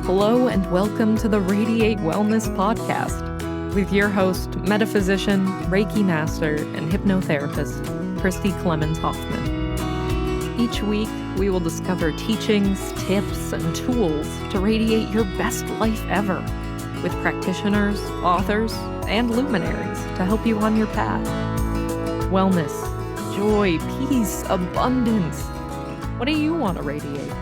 Hello and welcome to the Radiate Wellness Podcast with your host, metaphysician, Reiki master, and hypnotherapist, Christy Clemens Hoffman. Each week, we will discover teachings, tips, and tools to radiate your best life ever with practitioners, authors, and luminaries to help you on your path. Wellness, joy, peace, abundance. What do you want to radiate?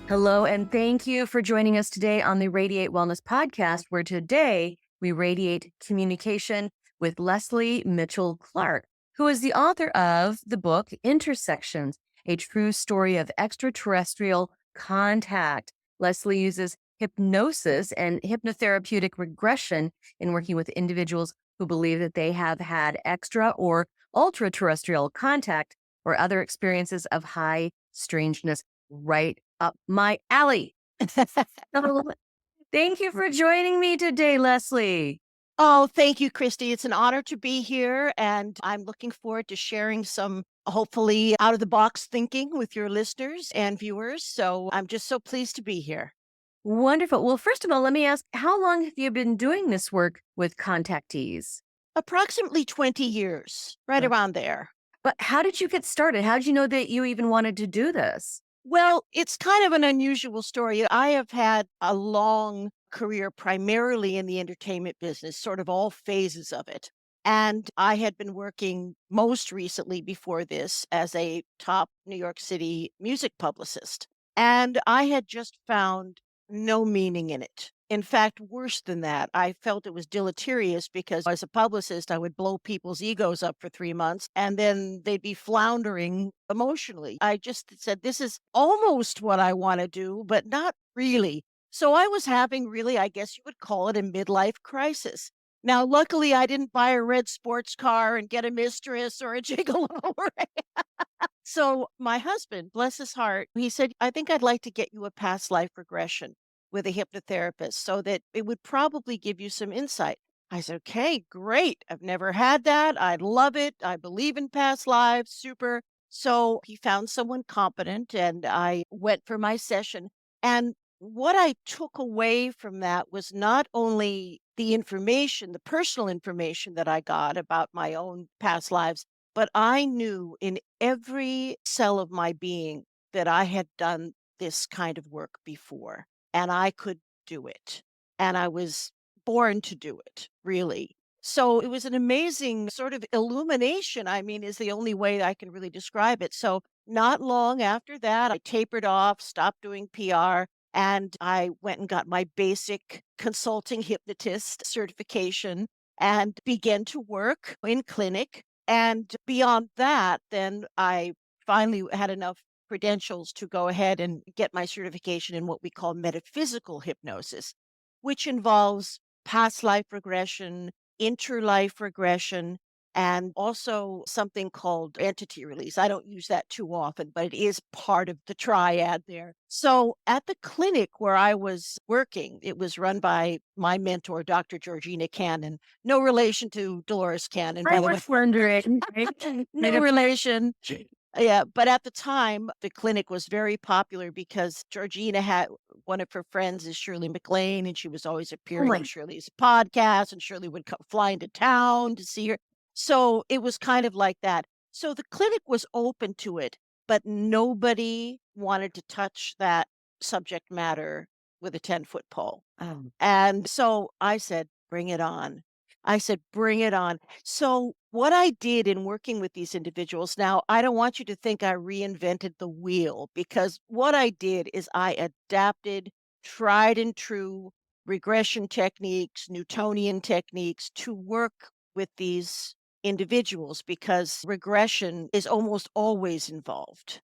Hello, and thank you for joining us today on the Radiate Wellness Podcast, where today we radiate communication with Lesley Mitchell-Clarke, who is the author of the book Intersections, a true story of extraterrestrial contact. Lesley uses hypnosis and hypnotherapeutic regression in working with individuals who believe that they have had extra or ultra-terrestrial contact or other experiences of high strangeness. Right up my alley. Thank you for joining me today, Lesley. Oh, thank you, Christy. It's an honor to be here, and I'm looking forward to sharing some hopefully out-of-the-box thinking with your listeners and viewers. So I'm just so pleased to be here. Wonderful. Well, first of all, let me ask, how long have you been doing this work with contactees? Approximately 20 years, right around there. But how did you get started? How did you know that you even wanted to do this? Well, it's kind of an unusual story. I have had a long career primarily in the entertainment business, sort of all phases of it. And I had been working most recently before this as a top New York City music publicist. And I had just found no meaning in it. In fact, worse than that, I felt it was deleterious because as a publicist, I would blow people's egos up for 3 months and then they'd be floundering emotionally. I just said, this is almost what I want to do, but not really. So I was having really, I guess you would call it a midlife crisis. Now, luckily, I didn't buy a red sports car and get a mistress or a gigolo. So my husband, bless his heart, he said, I think I'd like to get you a past life regression with a hypnotherapist so that it would probably give you some insight. I said, okay, great. I've never had that. I love it. I believe in past lives. Super. So he found someone competent and I went for my session. And what I took away from that was not only the information, the personal information that I got about my own past lives, but I knew in every cell of my being that I had done this kind of work before and I could do it. And I was born to do it, really. So it was an amazing sort of illumination, I mean, is the only way I can really describe it. So not long after that, I tapered off, stopped doing PR, and I went and got my basic consulting hypnotist certification and began to work in clinic. And beyond that, then I finally had enough credentials to go ahead and get my certification in what we call metaphysical hypnosis, which involves past life regression, interlife regression, and also something called entity release. I don't use that too often, but it is part of the triad there. So at the clinic where I was working, it was run by my mentor, Dr. Georgina Cannon. No relation to Dolores Cannon, by I the way. was wondering. No relation. Yeah, but at the time, the clinic was very popular because Georgina had one of her friends is Shirley MacLaine, and she was always appearing on Shirley's podcast, and Shirley would come fly into town to see her. So it was kind of like that. So the clinic was open to it, but nobody wanted to touch that subject matter with a 10-foot pole. And so I said, bring it on. I said, bring it on. So what I did in working with these individuals, now I don't want you to think I reinvented the wheel because what I did is I adapted tried and true regression techniques, Newtonian techniques to work with these individuals because regression is almost always involved.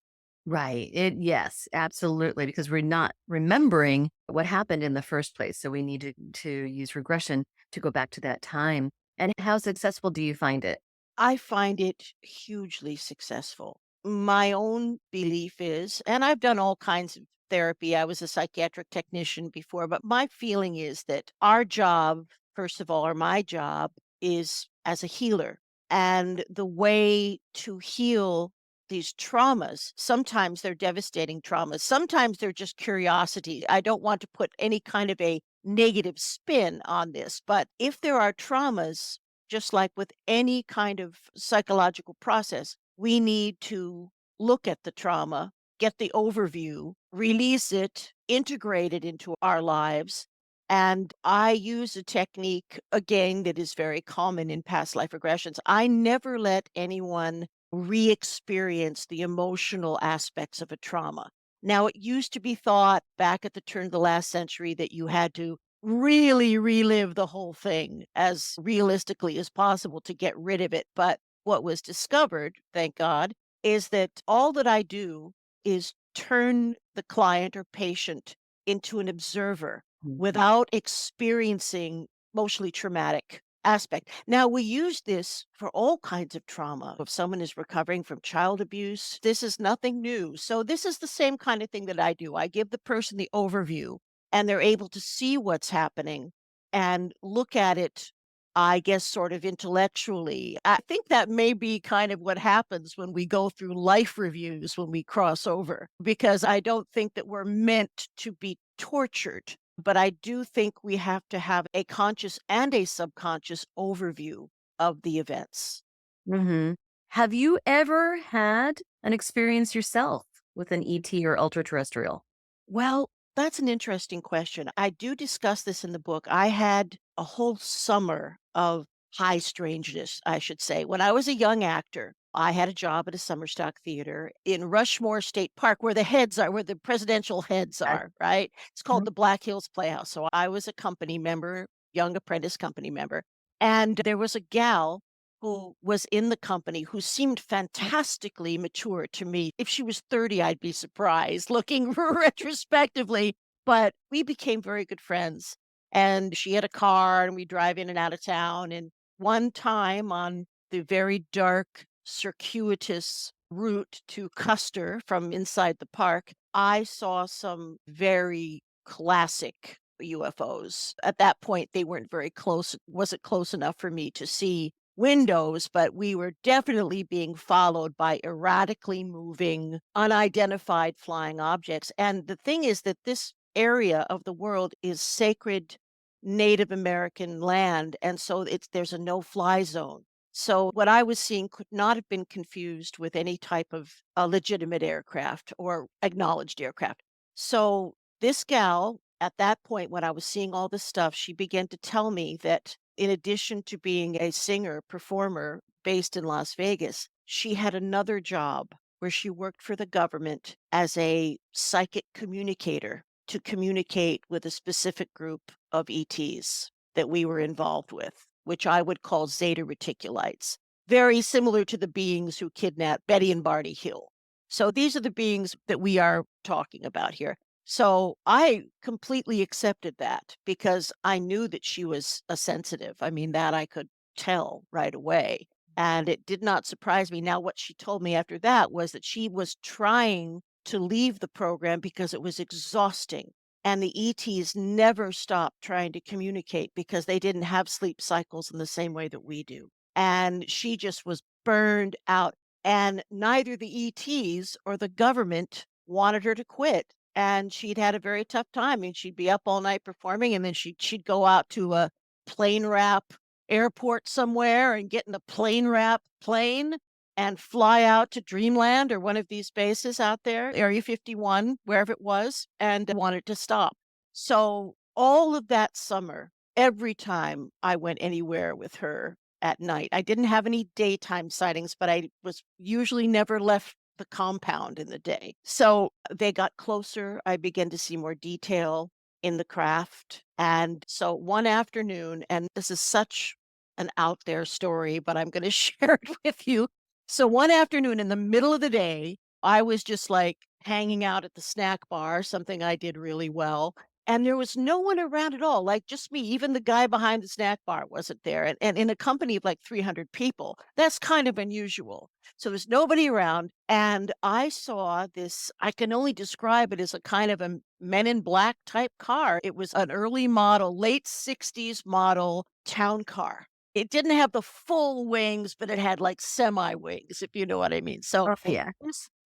Right. Yes, absolutely. Because we're not remembering what happened in the first place. So we need to use regression to go back to that time. And how successful do you find it? I find it hugely successful. My own belief is, and I've done all kinds of therapy. I was a psychiatric technician before, but my feeling is that our job, first of all, or my job is as a healer. And the way to heal these traumas, sometimes they're devastating traumas, sometimes they're just curiosity. I don't want to put any kind of a negative spin on this, but if there are traumas, just like with any kind of psychological process, we need to look at the trauma, get the overview, release it, integrate it into our lives. And I use a technique, again, that is very common in past life regressions. I never let anyone re experience the emotional aspects of a trauma. Now, it used to be thought back at the turn of the last century that you had to really relive the whole thing as realistically as possible to get rid of it. But what was discovered, thank God, is that all that I do is turn the client or patient into an observer without experiencing emotionally traumatic aspect. Now, we use this for all kinds of trauma. If someone is recovering from child abuse, this is nothing new. So, this is the same kind of thing that I do. I give the person the overview and they're able to see what's happening and look at it, I guess, sort of intellectually. I think that may be kind of what happens when we go through life reviews when we cross over, because I don't think that we're meant to be tortured. But I do think we have to have a conscious and a subconscious overview of the events. Hmm. Have you ever had an experience yourself with an ET or ultra terrestrial? Well, that's an interesting question. I do discuss this in the book. I had a whole summer of high strangeness, I should say. When I was a young actor, I had a job at a summer stock theater in Rushmore State Park, where the heads are, where the presidential heads are, right? It's called Mhm. the Black Hills Playhouse. So I was a company member, young apprentice company member. And there was a gal who was in the company who seemed fantastically mature to me. If she was 30, I'd be surprised looking retrospectively, but we became very good friends. And she had a car and we drive in and out of town. And one time on the very dark, circuitous route to Custer from inside the park, I saw some very classic UFOs. At that point, they weren't very close, wasn't close enough for me to see windows, but we were definitely being followed by erratically moving, unidentified flying objects. And the thing is that this area of the world is sacred Native American land. And so there's a no-fly zone. So what I was seeing could not have been confused with any type of legitimate aircraft or acknowledged aircraft. So this gal, at that point, when I was seeing all this stuff, she began to tell me that in addition to being a singer, performer based in Las Vegas, she had another job where she worked for the government as a psychic communicator to communicate with a specific group of ETs that we were involved with, which I would call Zeta Reticulites, very similar to the beings who kidnapped Betty and Barney Hill. So these are the beings that we are talking about here. So I completely accepted that because I knew that she was a sensitive. I mean, that I could tell right away. And it did not surprise me. Now, what she told me after that was that she was trying to leave the program because it was exhausting. And the ETs never stopped trying to communicate because they didn't have sleep cycles in the same way that we do. And she just was burned out. And neither the ETs or the government wanted her to quit, and she'd had a very tough time. I mean, she'd be up all night performing, and then she'd go out to a plane wrap airport somewhere and get in a plane wrap plane and fly out to Dreamland or one of these bases out there, Area 51, wherever it was, and wanted to stop. So all of that summer, every time I went anywhere with her at night, I didn't have any daytime sightings, but I was usually never left the compound in the day. So they got closer. I began to see more detail in the craft. And so one afternoon, and this is such an out there story, but I'm going to share it with you. So one afternoon in the middle of the day, I was just like hanging out at the snack bar, something I did really well. And there was no one around at all, like just me. Even the guy behind the snack bar wasn't there. And in a company of like 300 people, that's kind of unusual. So there's nobody around. And I saw this, I can only describe it as a kind of a Men in Black type car. It was an early model, late 60s model town car. It didn't have the full wings, but it had like semi wings, if you know what I mean. So Oh, yeah.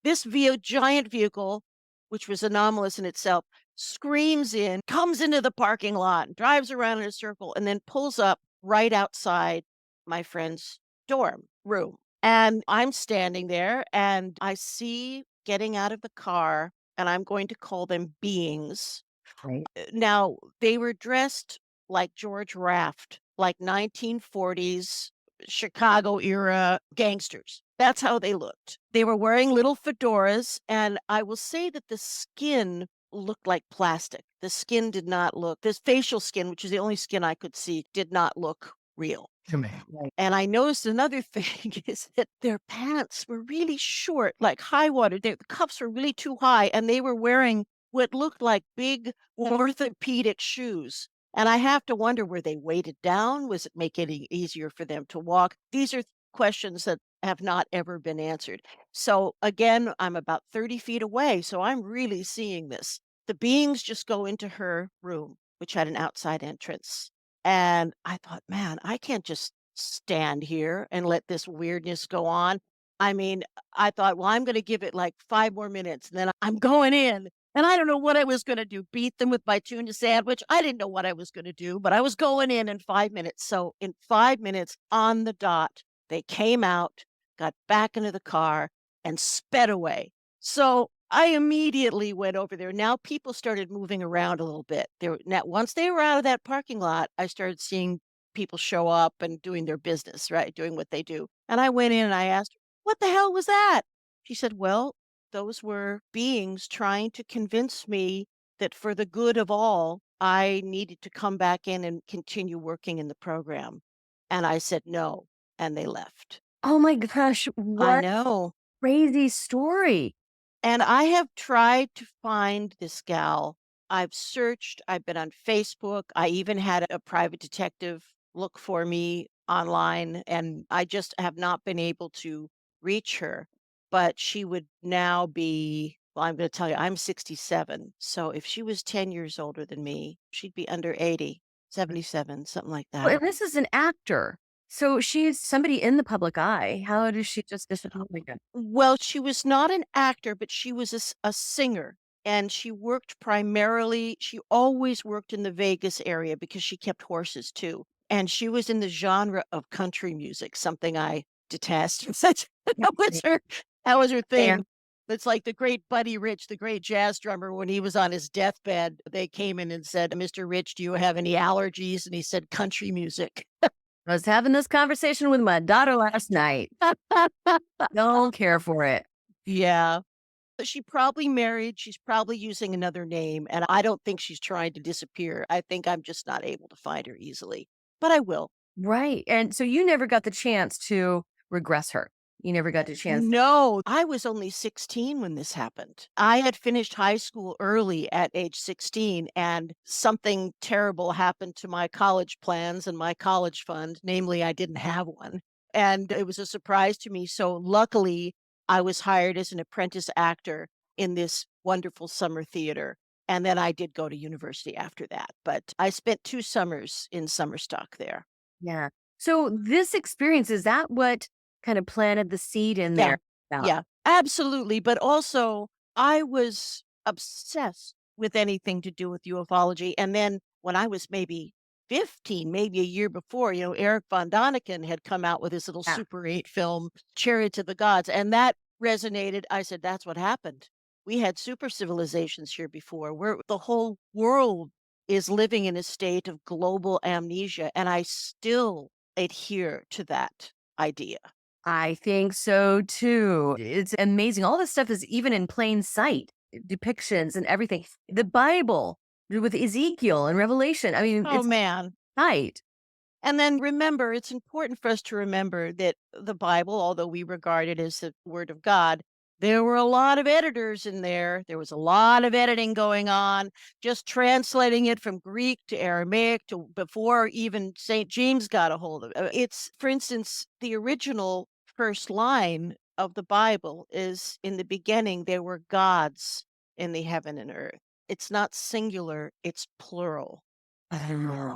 this giant vehicle, which was anomalous in itself, screams in, comes into the parking lot, drives around in a circle, and then pulls up right outside my friend's dorm room. And I'm standing there and I see getting out of the car, and I'm going to call them beings. Right. Now, they were dressed like George Raft, like 1940s Chicago era gangsters. That's how they looked. They were wearing little fedoras, and I will say that the skin looked like plastic. The skin did not look, this facial skin, which is the only skin I could see, did not look real. Right. And I noticed another thing is that their pants were really short, like high water. The cuffs were really too high, and they were wearing what looked like big orthopedic shoes. And I have to wonder, were they weighted down? Was it make it easier for them to walk? These are questions that have not ever been answered. So again, I'm about 30 feet away, so I'm really seeing this. The beings just go into her room, which had an outside entrance. And I thought, man, I can't just stand here and let this weirdness go on. I mean, I thought, well, I'm going to give it like 5 more minutes and then I'm going in. And I don't know what I was going to do, beat them with my tuna sandwich. I didn't know what I was going to do, but I was going in 5 minutes. So in 5 minutes on the dot, they came out, got back into the car, and sped away. So I immediately went over there. Now people started moving around a little bit. Now once they were out of that parking lot, I started seeing people show up and doing their business, right? Doing what they do. And I went in and I asked, "What the hell was that?" She said, "Well, those were beings trying to convince me that for the good of all, I needed to come back in and continue working in the program." And I said, "No." And they left. Oh my gosh, I what know. crazy story. And I have tried to find this gal. I've searched, I've been on Facebook. I even had a private detective look for me online, and I just have not been able to reach her. But she would now be, well, I'm going to tell you, I'm 67. So if she was 10 years older than me, she'd be under 80, 77, something like Well, that. and this is an actor. So she's somebody in the public eye. How does she just disappear? Oh my God. Well, she was not an actor, but she was a singer, and she worked primarily she always worked in the Vegas area because she kept horses too, and she was in the genre of country music, something I detest. Such that was her Fair. thing. It's like the great Buddy Rich, the great jazz drummer, when he was on his deathbed, they came in and said, "Mr. Rich, do you have any allergies?" And he said, "Country music." I was having this conversation with my daughter last night. Don't care for it. Yeah. She probably married, she's probably using another name, and I don't think she's trying to disappear. I think I'm just not able to find her easily, but I will. Right. And so you never got the chance to regress her. You never got the chance. No, I was only 16 when this happened. I had finished high school early at age 16, and something terrible happened to my college plans and my college fund. Namely, I didn't have one. And it was a surprise to me. So, luckily, I was hired as an apprentice actor in this wonderful summer theater. And then I did go to university after that. But I spent 2 summers in summer stock there. Yeah. So this experience, is that what kind of planted the seed in Yeah. there? About, Yeah, absolutely, but also, I was obsessed with anything to do with ufology, and then when I was maybe 15, maybe a year before, Eric von Daniken had come out with his little yeah. Super 8 film, Chariots of the Gods, and that resonated. I said, "That's what happened. We had super civilizations here before, where the whole world is living in a state of global amnesia," and I still adhere to that idea. I think so too. It's amazing. All this stuff is even in plain sight, depictions and everything. The Bible with Ezekiel and Revelation. I mean, Oh, it's man. sight. And then remember, it's important for us to remember that the Bible, although we regard it as the Word of God, there were a lot of editors in there. There was a lot of editing going on, just translating it from Greek to Aramaic to before even St. James got a hold of it. It's, for instance, the original first line of the Bible is in the beginning, there were gods in the heaven and earth. It's not singular, it's plural.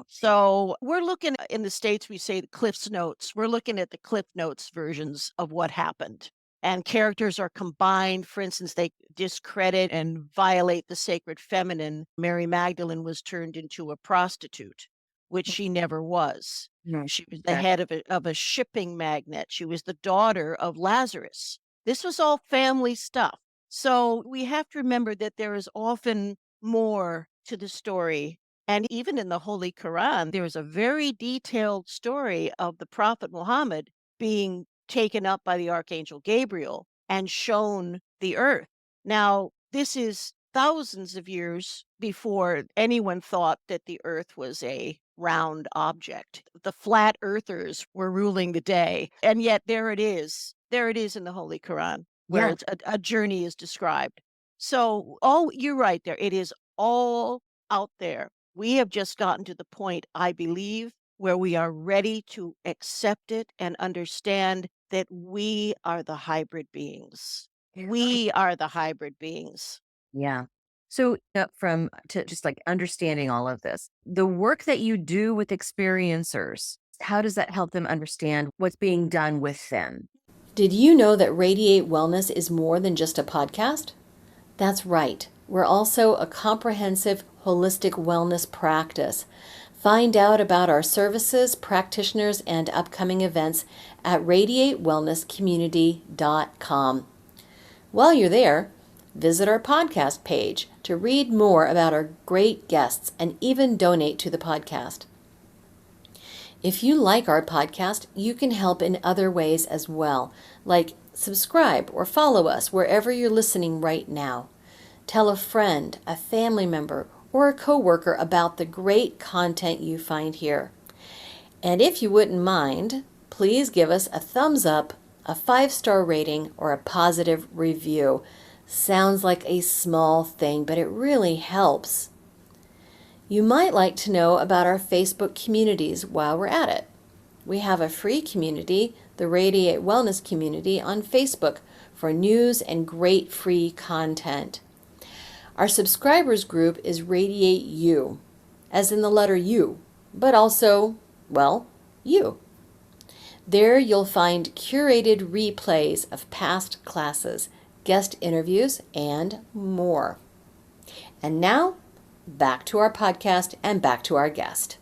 So we're looking in the States, we say the Cliff's Notes. We're looking at the Cliff Notes versions of what happened. And characters are combined. For instance, they discredit and violate the sacred feminine. Mary Magdalene was turned into a prostitute, which she never was. Mhm. She was the head of a shipping magnate. She was the daughter of Lazarus. This was all family stuff. So we have to remember that there is often more to the story. And even in the Holy Quran, there is a very detailed story of the Prophet Muhammad being taken up by the Archangel Gabriel and shown the earth. Now, this is thousands of years before anyone thought that the earth was a round object. The flat earthers were ruling the day. And yet there it is. There it is in the Holy Quran, where Yeah. it's a journey is described. So, oh, you're right there. It is all out there. We have just gotten to the point, I believe, where we are ready to accept it and understand that we are the hybrid beings. We are the hybrid beings. Yeah. So, from to just like understanding all of this, the work that you do with experiencers, how does that help them understand what's being done with them? Did you know that Radiate Wellness is more than just a podcast? That's right. We're also a comprehensive holistic wellness practice. Find out about our services, practitioners, and upcoming events at radiatewellnesscommunity.com. While you're there, visit our podcast page to read more about our great guests and even donate to the podcast. If you like our podcast, you can help in other ways as well, like subscribe or follow us wherever you're listening right now. Tell a friend, a family member, or a coworker about the great content you find here. And if you wouldn't mind, please give us a thumbs up, a 5-star rating, or a positive review. Sounds like a small thing, but it really helps. You might like to know about our Facebook communities while we're at it. We have a free community, the Radiate Wellness Community, on Facebook for news and great free content. Our subscribers group is Radiate U, as in the letter U, but also, well, you. There you'll find curated replays of past classes, guest interviews, and more. And now, back to our podcast and back to our guest.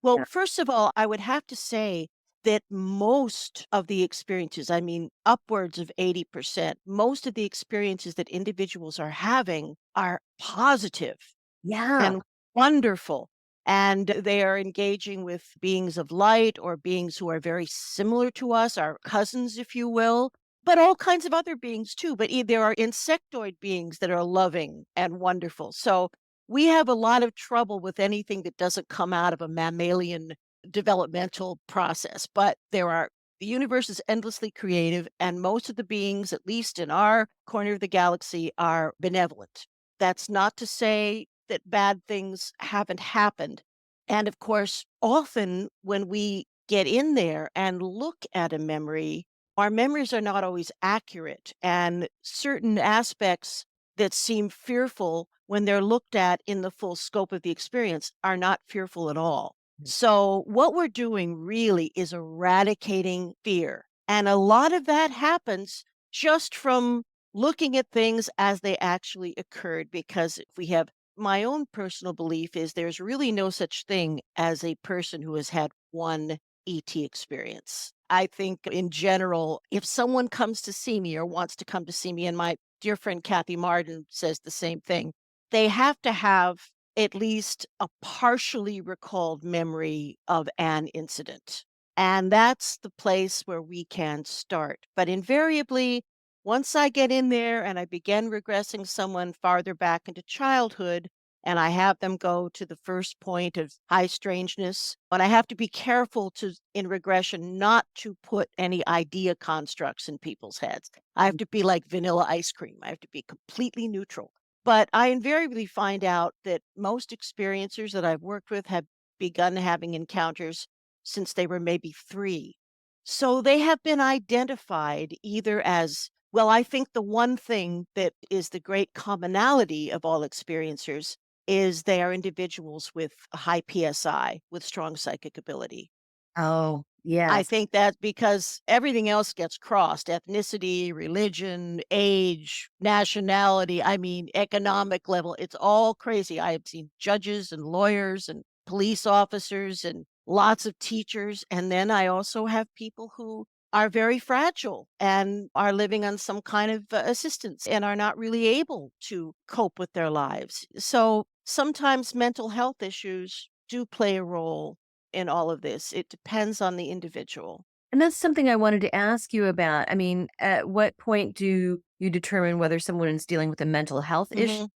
Well, first of all, I would have to say that most of the experiences, I mean, upwards of 80%, most of the experiences that individuals are having are positive Yeah. and wonderful. And they are engaging with beings of light or beings who are very similar to us, our cousins, if you will, but all kinds of other beings too. But there are insectoid beings that are loving and wonderful. So we have a lot of trouble with anything that doesn't come out of a mammalian developmental process. But the universe is endlessly creative, and most of the beings, at least in our corner of the galaxy, are benevolent. That's not to say that bad things haven't happened. And of course, often when we get in there and look at a memory, our memories are not always accurate. And certain aspects that seem fearful when they're looked at in the full scope of the experience are not fearful at all. So, what we're doing really is eradicating fear. And a lot of that happens just from looking at things as they actually occurred. Because if we have my own personal belief is there's really no such thing as a person who has had one ET experience. I think in general, if someone comes to see me or wants to come to see me, and my dear friend Kathy Martin says the same thing, they have to have at least a partially recalled memory of an incident. And that's the place where we can start. But invariably, once I get in there and I begin regressing someone farther back into childhood, and I have them go to the first point of high strangeness, but I have to be careful in regression, not to put any idea constructs in people's heads. I have to be like vanilla ice cream. I have to be completely neutral. But I invariably find out that most experiencers that I've worked with have begun having encounters since they were maybe 3. So they have been identified either as, well, I think the one thing that is the great commonality of all experiencers is they are individuals with a high PSI, with strong psychic ability. Oh, I yes. think that because everything else gets crossed, ethnicity, religion, age, nationality, I mean, economic level, it's all crazy. I have seen judges and lawyers and police officers and lots of teachers. And then I also have people who are very fragile and are living on some kind of assistance and are not really able to cope with their lives. So sometimes mental health issues do play a role in all of this. It depends on the individual. And that's something I wanted to ask you about. I mean, at what point do you determine whether someone is dealing with a mental health issue Mhm.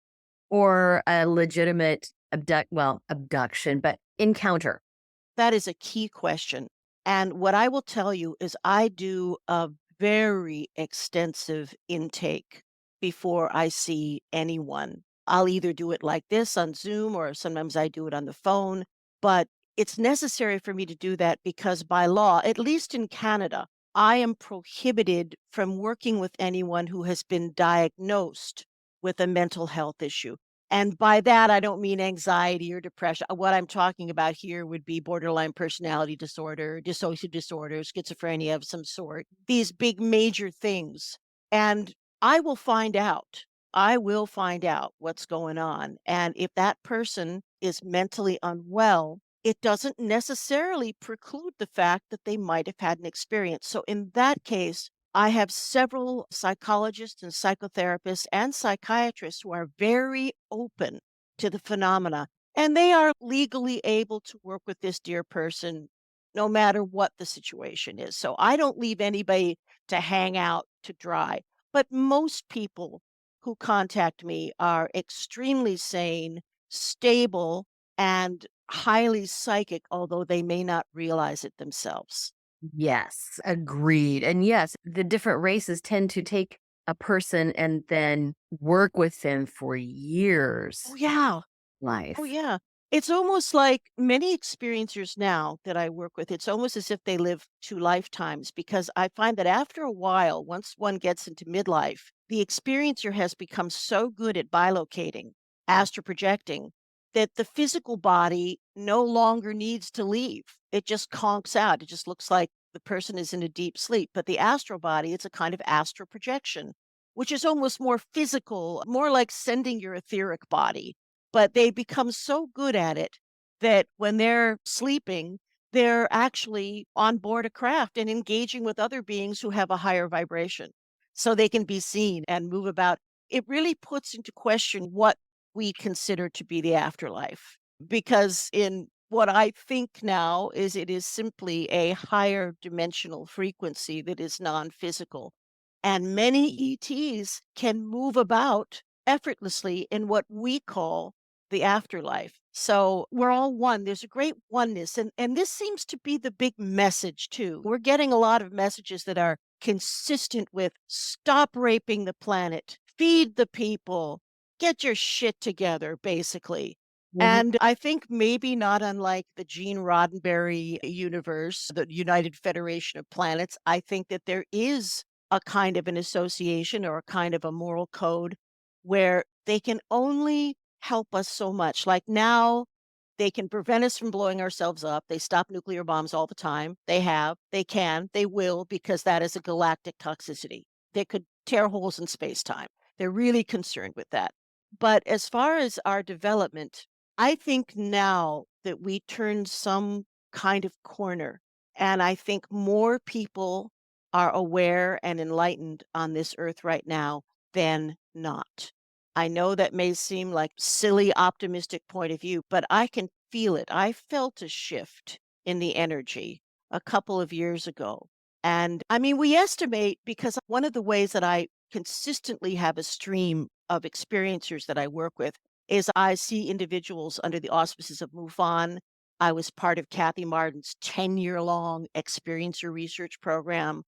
or a legitimate abduction, but encounter? That is a key question. And what I will tell you is I do a very extensive intake before I see anyone. I'll either do it like this on Zoom or sometimes I do it on the phone, but it's necessary for me to do that because by law, at least in Canada, I am prohibited from working with anyone who has been diagnosed with a mental health issue. And by that, I don't mean anxiety or depression. What I'm talking about here would be borderline personality disorder, dissociative disorder, schizophrenia of some sort, these big major things. And I will find out. I will find out what's going on. And if that person is mentally unwell, it doesn't necessarily preclude the fact that they might have had an experience. So in that case, I have several psychologists and psychotherapists and psychiatrists who are very open to the phenomena, and they are legally able to work with this dear person no matter what the situation is. So I don't leave anybody to hang out to dry. But most people who contact me are extremely sane, stable, and highly psychic, although they may not realize it themselves. Yes, agreed. And yes, the different races tend to take a person and then work with them for Oh, years yeah. Oh, life. yeah. It's almost like many experiencers now that I work with, it's almost as if they live 2 lifetimes because I find that after a while, once one gets into midlife, the experiencer has become so good at bilocating, astral projecting, that the physical body no longer needs to leave. It just conks out. It just looks like the person is in a deep sleep. But the astral body, it's a kind of astral projection, which is almost more physical, more like sending your etheric body, but they become so good at it that when they're sleeping, they're actually on board a craft and engaging with other beings who have a higher vibration. So they can be seen and move about. It really puts into question what we consider to be the afterlife. Because in what I think now is it is simply a higher dimensional frequency that is non physical. And many ETs can move about effortlessly in what we call the afterlife. So we're all one. There's a great oneness. And this seems to be the big message, too. We're getting a lot of messages that are consistent with stop raping the planet, feed the people, get your shit together, basically. Mhm. And I think maybe not unlike the Gene Roddenberry universe, the United Federation of Planets, I think that there is a kind of an association or a kind of a moral code where they can only help us so much. Like now, they can prevent us from blowing ourselves up. They stop nuclear bombs all the time. They have, they can, they will, because that is a galactic toxicity. They could tear holes in space time. They're really concerned with that. But as far as our development, I think now that we turned some kind of corner, and I think more people are aware and enlightened on this earth right now than not. I know that may seem like silly optimistic point of view, but I can feel it. I felt a shift in the energy a couple of years ago. And I mean, we estimate because one of the ways that I consistently have a stream of experiencers that I work with is I see individuals under the auspices of MUFON. I was part of Kathy Martin's 10-year-long experiencer research program.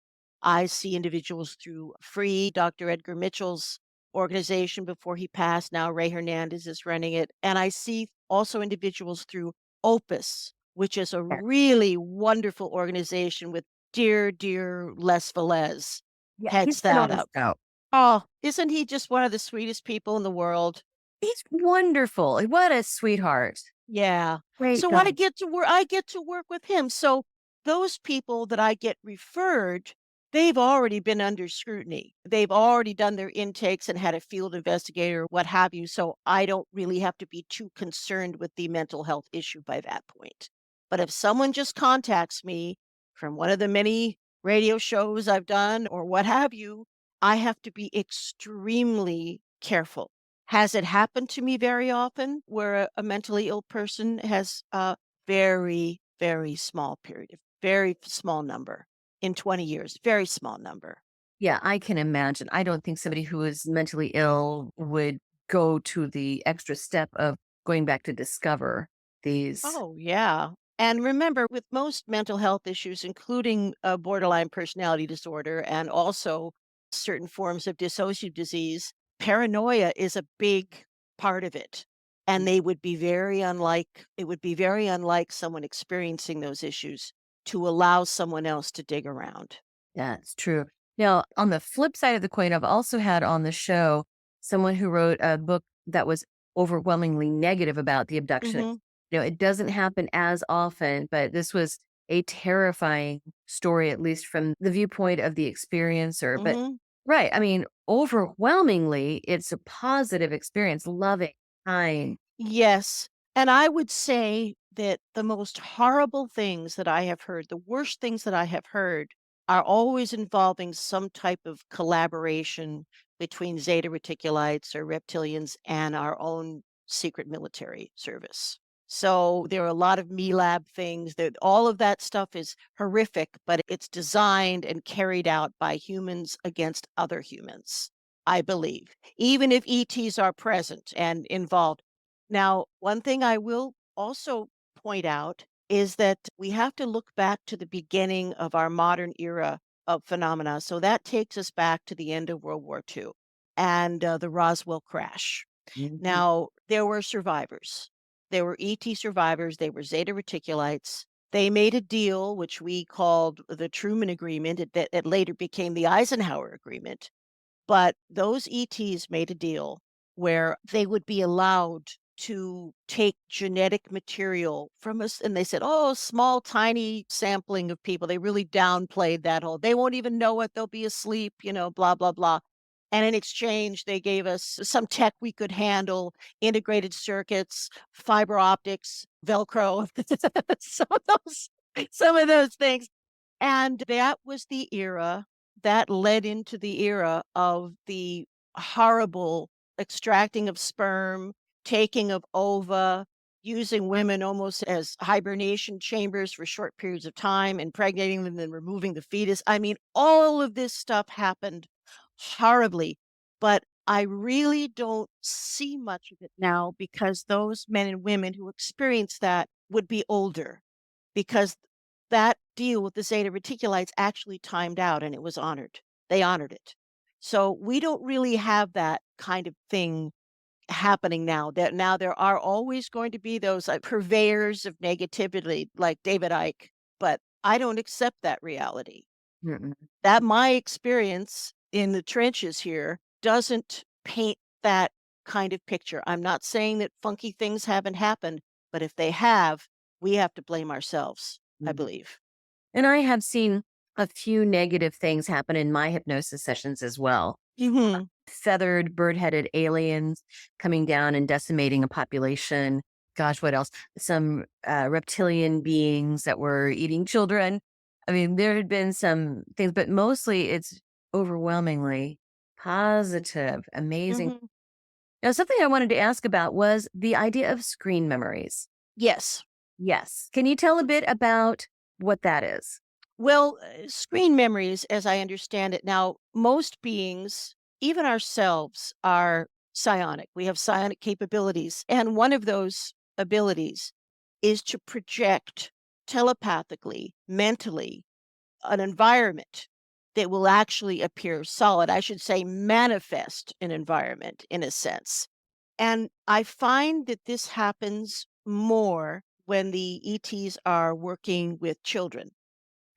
I see individuals through Free, Dr. Edgar Mitchell's organization before he passed. Now Ray Hernandez is running it. And I see also individuals through Opus, which is a Yeah, really wonderful organization with dear Les Velez yeah, he's heads been on that the up. show. Oh, isn't he just one of the sweetest people in the world? He's wonderful. What a sweetheart. Yeah. Great So guy. I get to work with him. So those people that I get referred, they've already been under scrutiny. They've already done their intakes and had a field investigator, what have you. So I don't really have to be too concerned with the mental health issue by that point. But if someone just contacts me from one of the many radio shows I've done or what have you, I have to be extremely careful. Has it happened to me very often where a mentally ill person has a very, very small period, a very small number in 20 years, very small number. Yeah, I can imagine. I don't think somebody who is mentally ill would go to the extra step of going back to discover these. Oh, yeah. And remember, with most mental health issues, including a borderline personality disorder and also certain forms of dissociative disease, paranoia is a big part of it. And they would be very unlike, it would be very unlike someone experiencing those issues to allow someone else to dig around. That's true. Now, on the flip side of the coin, I've also had on the show someone who wrote a book that was overwhelmingly negative about the abduction. Hmm. It doesn't happen as often, but this was a terrifying story, at least from the viewpoint of the experiencer. But Hmm. right, I mean, overwhelmingly, it's a positive experience, loving, kind. Yes. And I would say that the most horrible things that I have heard, the worst things that I have heard, are always involving some type of collaboration between Zeta Reticulites or reptilians and our own secret military service. So there are a lot of MELAB things that all of that stuff is horrific, but it's designed and carried out by humans against other humans, I believe, even if ETs are present and involved. Now, one thing I will also point out is that we have to look back to the beginning of our modern era of phenomena. So that takes us back to the end of World War II and the Roswell crash. Mhm. Now, there were survivors. There were ET survivors. They were Zeta Reticulites. They made a deal, which we called the Truman Agreement. It later became the Eisenhower Agreement. But those ETs made a deal where they would be allowed to take genetic material from us. And they said, oh, small, tiny sampling of people. They really downplayed that whole, they won't even know it. They'll be asleep, blah, blah, blah. And in exchange, they gave us some tech we could handle, integrated circuits, fiber optics, Velcro, some of those things. And that was the era that led into the era of the horrible extracting of sperm, taking of ova, using women almost as hibernation chambers for short periods of time, impregnating them, then removing the fetus. I mean, all of this stuff happened horribly, but I really don't see much of it now because those men and women who experienced that would be older because that deal with the Zeta Reticulites actually timed out and it was honored. They honored it. So we don't really have that kind of thing happening now. That now there are always going to be those purveyors of negativity like David Icke, but I don't accept that reality. Mm-mm. That my experience in the trenches here doesn't paint that kind of picture. I'm not saying that funky things haven't happened, but if they have, we have to blame ourselves, I Mhm. believe. And I have seen a few negative things happen in my hypnosis sessions as well. Mhm. Feathered, bird-headed aliens coming down and decimating a population. Gosh, what else? Some reptilian beings that were eating children. I mean, there had been some things, but mostly it's overwhelmingly positive, amazing. Mhm. Now, something I wanted to ask about was the idea of screen memories. Yes. Yes. Can you tell a bit about what that is? Well, screen memories, as I understand it now, most beings, even ourselves, are psionic. We have psionic capabilities. And one of those abilities is to project telepathically, mentally, an environment that will actually appear solid. I should say, manifest an environment in a sense. And I find that this happens more when the ETs are working with children.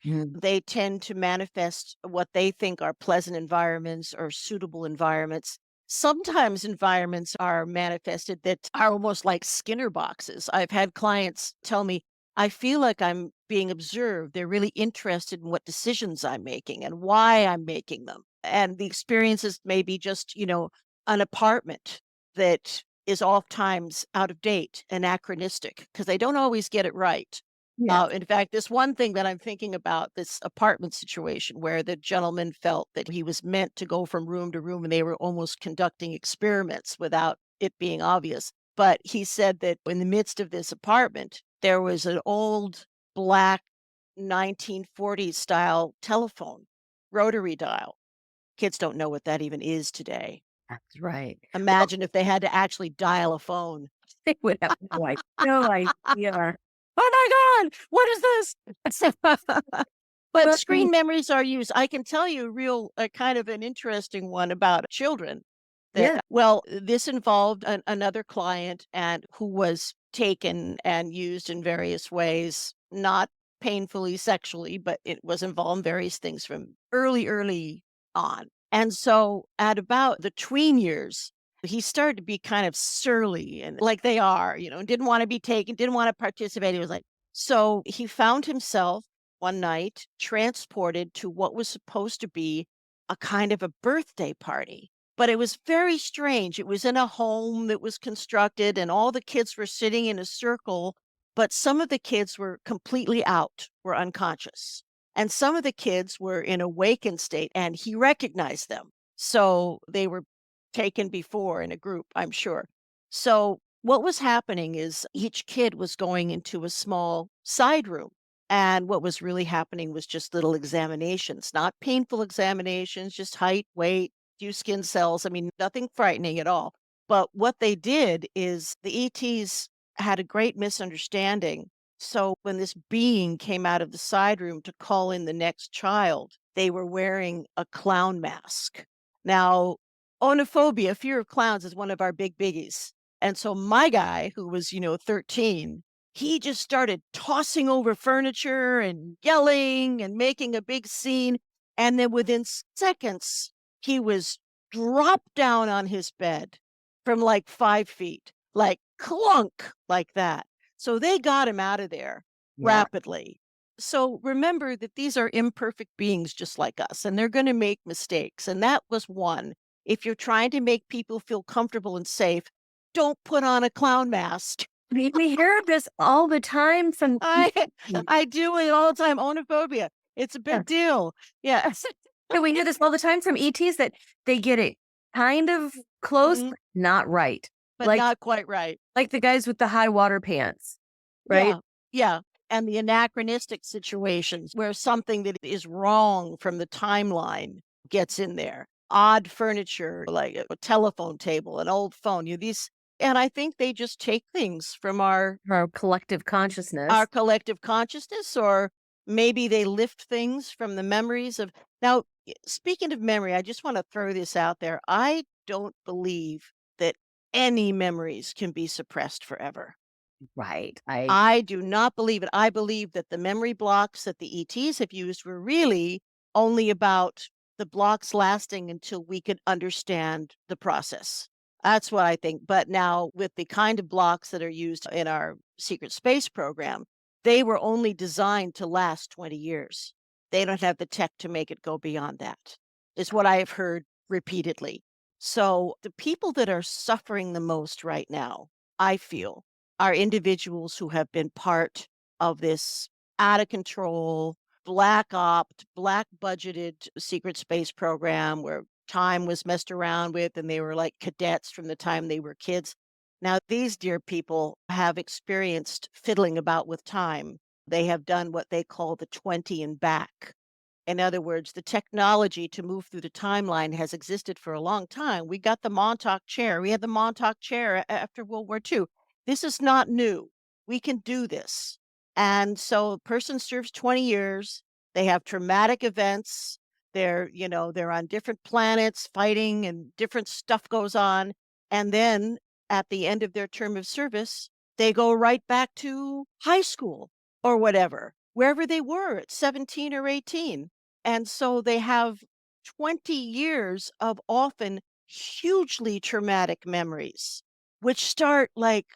Mhm. They tend to manifest what they think are pleasant environments or suitable environments. Sometimes environments are manifested that are almost like Skinner boxes. I've had clients tell me, I feel like I'm being observed. They're really interested in what decisions I'm making and why I'm making them. And the experiences may be just, an apartment that is oftentimes out of date, anachronistic, because they don't always get it right. Yeah. In fact, this one thing that I'm thinking about, this apartment situation where the gentleman felt that he was meant to go from room to room and they were almost conducting experiments without it being obvious. But he said that in the midst of this apartment, there was an old black 1940s style telephone, rotary dial. Kids don't know what that even is today. That's right. Imagine if they had to actually dial a phone. They would have no idea. Oh my God, what is this? But screen memories are used. I can tell you kind of an interesting one about children. Yeah. Well, this involved another client and who was taken and used in various ways, not painfully sexually, but it was involved in various things from early on. And so at about the tween years, he started to be kind of surly and like they are, didn't want to be taken, didn't want to participate. He was like, so he found himself one night transported to what was supposed to be a kind of a birthday party. But it was very strange. It was in a home that was constructed, and all the kids were sitting in a circle, but some of the kids were completely out, were unconscious. And some of the kids were in a wakened state, and he recognized them. So they were taken before in a group, I'm sure. So what was happening is each kid was going into a small side room. And what was really happening was just little examinations, not painful examinations, just height, weight, few skin cells. I mean, nothing frightening at all. But what they did is the ETs had a great misunderstanding. So when this being came out of the side room to call in the next child, they were wearing a clown mask. Now, onophobia, fear of clowns, is one of our big biggies. And so my guy, who was, 13, he just started tossing over furniture and yelling and making a big scene. And then within seconds, he was dropped down on his bed from like 5 feet, like clunk, like that. So they got him out of there rapidly. So remember that these are imperfect beings just like us, and they're going to make mistakes. And that was one. If you're trying to make people feel comfortable and safe, don't put on a clown mask. We hear this all the time from I do it all the time. Onophobia. It's a big deal. Yeah. And we hear this all the time from ETs that they get it kind of close, but not right. But like, not quite right. Like the guys with the high water pants, right? Yeah. And the anachronistic situations where something that is wrong from the timeline gets in there. Odd furniture, like a telephone table, an old phone, and I think they just take things from our collective consciousness. Or maybe they lift things from the memories of. Now, speaking of memory, I just want to throw this out there. I don't believe that any memories can be suppressed forever. Right. I do not believe it. I believe that the memory blocks that the ETs have used were really only about the blocks lasting until we could understand the process. That's what I think. But now with the kind of blocks that are used in our secret space program, they were only designed to last 20 years. They don't have the tech to make it go beyond that, is what I have heard repeatedly. So the people that are suffering the most right now, I feel, are individuals who have been part of this out of control, black budgeted secret space program where time was messed around with and they were like cadets from the time they were kids. Now, these dear people have experienced fiddling about with time. They have done what they call the 20 and back. In other words, the technology to move through the timeline has existed for a long time. We got the Montauk chair. We had the Montauk chair after World War II. This is not new. We can do this. And so a person serves 20 years. They have traumatic events. They're on different planets fighting and different stuff goes on. And then at the end of their term of service, they go right back to high school or whatever, wherever they were at 17 or 18. And so they have 20 years of often hugely traumatic memories, which start like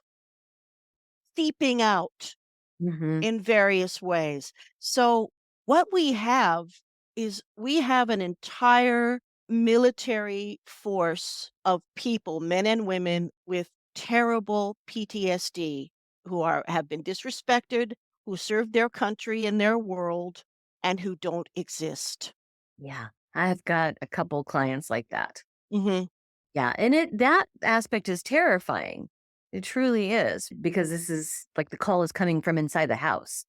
seeping out Mm-hmm. in various ways. So, what we have is we have an entire military force of people, men and women, with terrible PTSD who have been disrespected, who served their country and their world, and who don't exist. Yeah. I've got a couple clients like that. Hmm. Yeah. And that aspect is terrifying. It truly is, because this is like the call is coming from inside the house.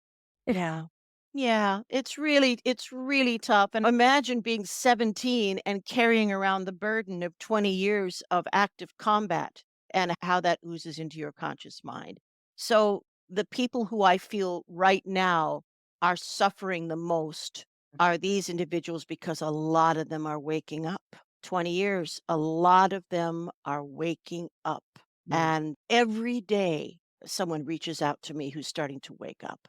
Yeah. Yeah, it's really tough. And imagine being 17 and carrying around the burden of 20 years of active combat and how that oozes into your conscious mind. So the people who I feel right now are suffering the most are these individuals because a lot of them are waking up. 20 years, a lot of them are waking up. Mm, And every day someone reaches out to me who's starting to wake up.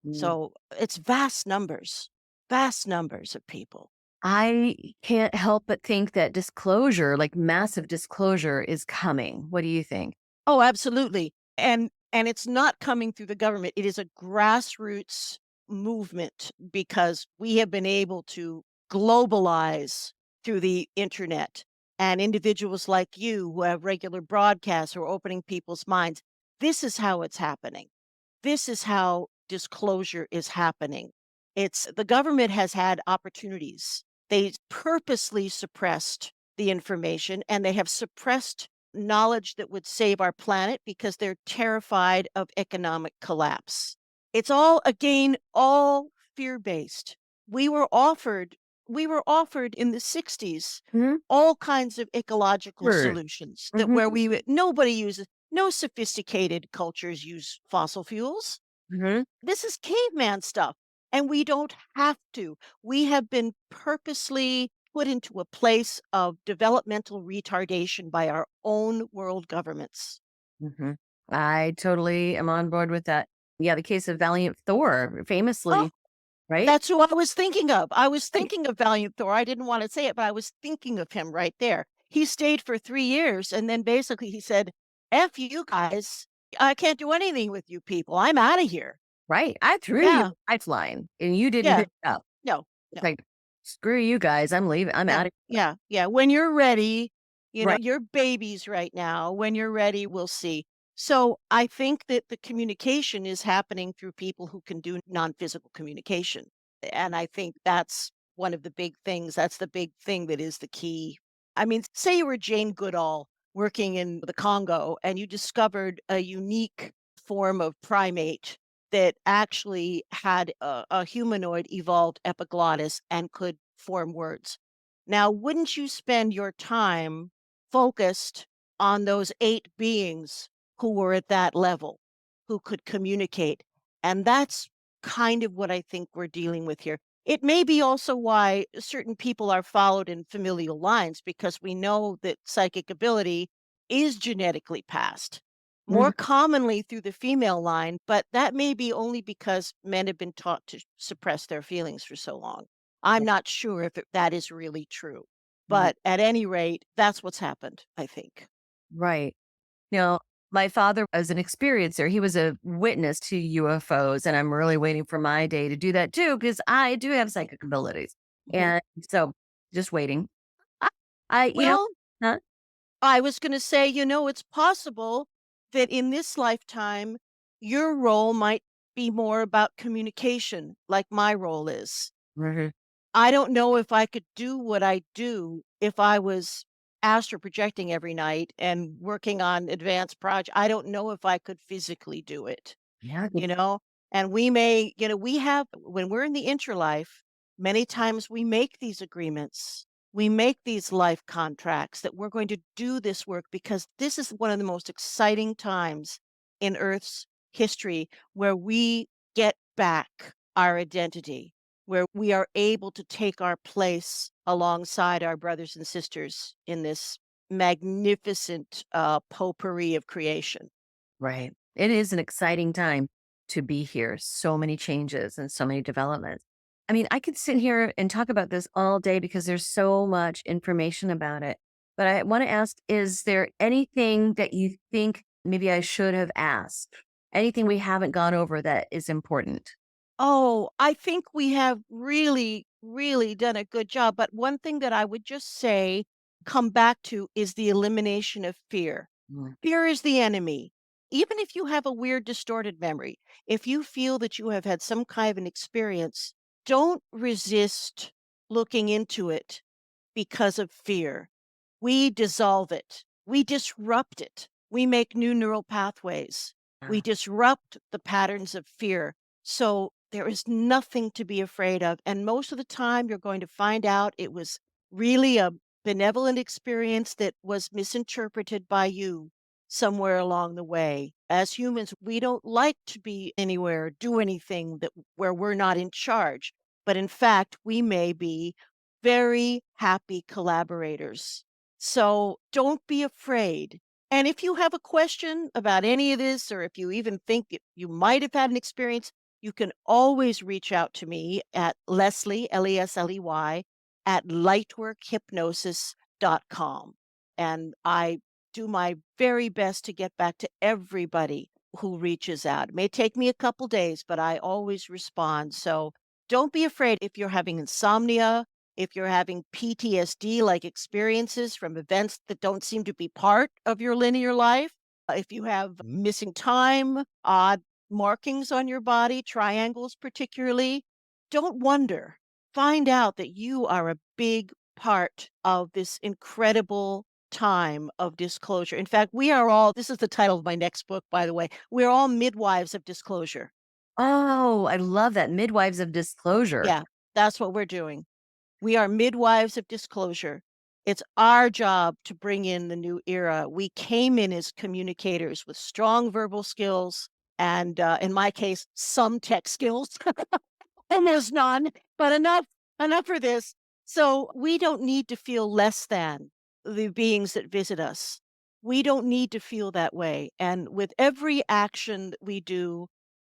mm. So it's vast numbers of people. I can't help but think that disclosure, like massive disclosure, is coming. What do you think? Oh, absolutely. And it's not coming through the government. It is a grassroots movement because we have been able to globalize through the internet and individuals like you who have regular broadcasts who are opening people's minds. This is how it's happening. This is how disclosure is happening. It's the government has had opportunities. They purposely suppressed the information and they have suppressed knowledge that would save our planet because they're terrified of economic collapse. It's all again all fear-based. We were offered we were offered in the 60s Hmm. all kinds of ecological Sure. solutions that Hmm. where nobody uses no sophisticated cultures use fossil fuels. Hmm. This is caveman stuff, and we don't have to. We have been purposely put into a place of developmental retardation by our own world governments. Hmm. I totally am on board with that. Yeah, the case of Valiant Thor, Oh, famously, right? that's who I was thinking of. I was Right. thinking of Valiant Thor. I didn't want to say it, but I was thinking of him right there. He stayed for 3 years, and then basically he said, F you guys. I can't do anything with you people. I'm out of here. Right. I threw you Yeah. a lifeline and you didn't Yeah. pick it up. No, It's no. like, screw you guys. I'm leaving. I'm Yeah, out of here. yeah, yeah. When you're ready, Right. you're babies right now. When you're ready, we'll see. So I think that the communication is happening through people who can do non-physical communication. And I think that's one of the big things. That's the big thing that is the key. I mean, say you were Jane Goodall working in the Congo and you discovered a unique form of primate that actually had a humanoid evolved epiglottis and could form words. Now, wouldn't you spend your time focused on those 8 beings who were at that level, who could communicate? And that's kind of what I think we're dealing with here. It may be also why certain people are followed in familial lines because we know that psychic ability is genetically passed more Mhm. commonly through the female line, but that may be only because men have been taught to suppress their feelings for so long. I'm not sure if that is really true, Mm. but at any rate, that's what's happened, I think. Right. Now, my father was an experiencer. He was a witness to UFOs, and I'm really waiting for my day to do that too, because I do have psychic abilities. Mhm. And so just waiting. I, I Well, huh? I was going to say, it's possible that in this lifetime, your role might be more about communication, like my role is. Mhm. I don't know if I could do what I do if I was astral projecting every night and working on advanced projects. I don't know if I could physically do it, Yeah. you know? And we may, we have, when we're in the intralife, many times we make these agreements. We make these life contracts that we're going to do this work because this is one of the most exciting times in Earth's history where we get back our identity, where we are able to take our place alongside our brothers and sisters in this magnificent potpourri of creation. Right. It is an exciting time to be here. So many changes and so many developments. I mean, I could sit here and talk about this all day because there's so much information about it. But I want to ask, is there anything that you think maybe I should have asked? Anything we haven't gone over that is important? Oh, I think we have really, really done a good job. But one thing that I would just say, come back to, is the elimination of fear. Mm. Fear is the enemy. Even if you have a weird, distorted memory, if you feel that you have had some kind of an experience, don't resist looking into it because of fear. We dissolve it, we disrupt it, we make new neural pathways, we Ah. disrupt the patterns of fear. So there is nothing to be afraid of. And most of the time, you're going to find out it was really a benevolent experience that was misinterpreted by you somewhere along the way. As humans, we don't like to be anywhere, do anything that where we're not in charge. But in fact, we may be very happy collaborators. So don't be afraid. And if you have a question about any of this, or if you even think you might have had an experience, you can always reach out to me at Lesley, Lesley, at lightworkhypnosis.com. And I do my very best to get back to everybody who reaches out. It may take me a couple days, but I always respond. So don't be afraid if you're having insomnia, if you're having PTSD like experiences from events that don't seem to be part of your linear life, if you have missing time, odd markings on your body, triangles particularly, don't wonder. Find out that you are a big part of this incredible time of disclosure. In fact, we are all, this is the title of my next book, by the way, we're all midwives of disclosure. Oh, I love that. Midwives of disclosure. Yeah, that's what we're doing. We are midwives of disclosure. It's our job to bring in the new era. We came in as communicators with strong verbal skills and, in my case, some tech skills. Almost none, but enough for this. So we don't need to feel less than the beings that visit us. We don't need to feel that way. And with every action that we do,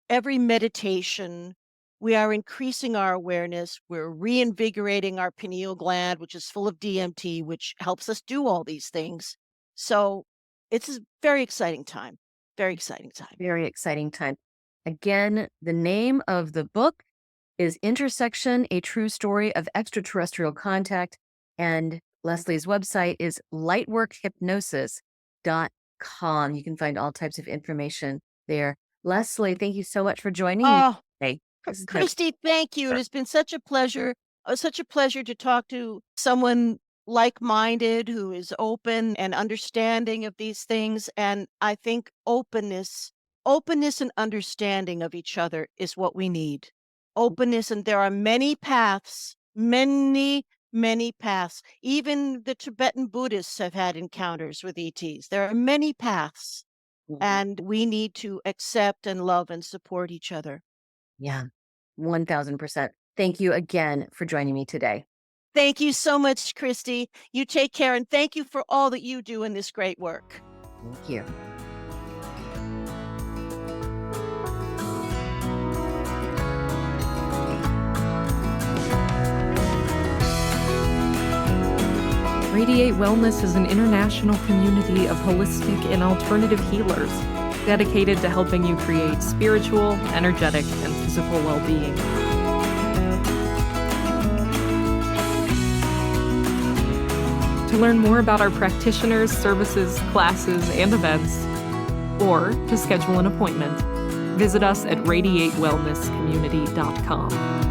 every meditation, we are increasing our awareness. We're reinvigorating our pineal gland, which is full of DMT, which helps us do all these things. So it's a very exciting time. Very exciting time. Very exciting time. Again, the name of the book is Intersection, A True Story of Extraterrestrial Contact. And Lesley's website is lightworkhypnosis.com. You can find all types of information there. Lesley, thank you so much for joining me today. Christy, thank you. It has been such a pleasure to talk to someone like-minded who is open and understanding of these things. And I think openness and understanding of each other is what we need. Openness, and there are many paths, many paths. Even the Tibetan Buddhists have had encounters with ETs. There are many paths, and we need to accept and love and support each other. Yeah, 1000%. Thank you again for joining me today. Thank you so much, Christy. You take care, and thank you for all that you do in this great work. Thank you. Radiate Wellness is an international community of holistic and alternative healers dedicated to helping you create spiritual, energetic, and physical well-being. To learn more about our practitioners, services, classes, and events, or to schedule an appointment, visit us at radiatewellnesscommunity.com.